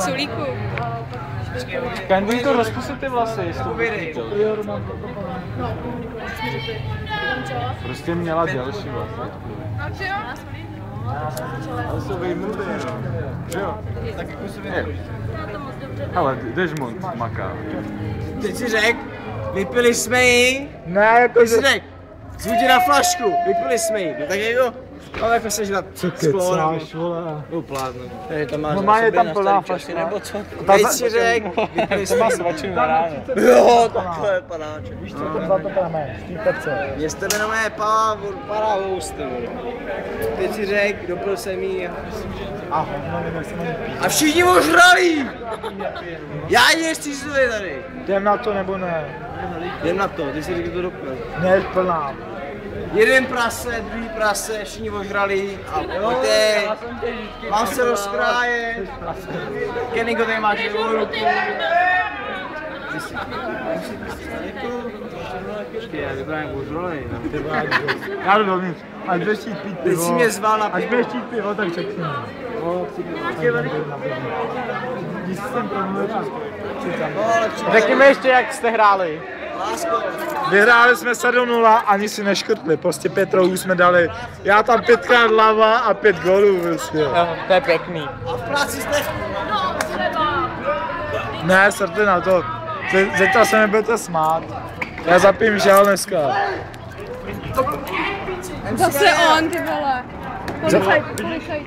sulíku. Kandýko, rozpustit ty vlasy, jestli to vidíte. Prostě měla delší vlasy. Ale jsou vyjmutý, no. Jo. Tak jako se vyjmutý. Ale jdeš moc maká. Teď si řek, vypili jsme ji. Ne, jako Teď si řek, zvůdě na flašku, vypili jsme ji. No tak jako, ale jako sežrat sklo. kecáš, vole. Uplátno. Tady to máš Normálně je tam plná flaška. nebo co? Teď si řek, vypili jsme ji. svačinu na ráně. Jo, takhle panáček. Víš, co tam za to práme? Z té pece. Jestli to jmenuje paravou stylu. Teď si řek, dopil jsem jí A nevím, jak se na ní pít. a všichni ožralí! Já jestli si tady. Jdem na to nebo ne? Jdem na to, ty si řekl to dopil. Ne, plná. Jeden prase, druhý prase, všichni ožralí a pojďte, mám se rozkrájet. Kennyko, tady máš levou ruku. Počkej, já vypadám jako ožralej. Já jdu dovnitř. Až budeš chtít pít pivo. Teď si mě zval na Až pivo. budeš chtít pivo, tak řekni. Když jsem promluvil, řekni mi ještě, jak jste hráli. Lásko. Vyhráli jsme 7-0, ani si neškrtli, prostě 5 rohů jsme dali. Já tam 5krát hlava a 5 gólů prostě. Jo, to je pěkný. A v práci jste? Ne, srte na to. Zítra se nebudete smát. Já zapím žál dneska. Zase on, ty vole. Policajt.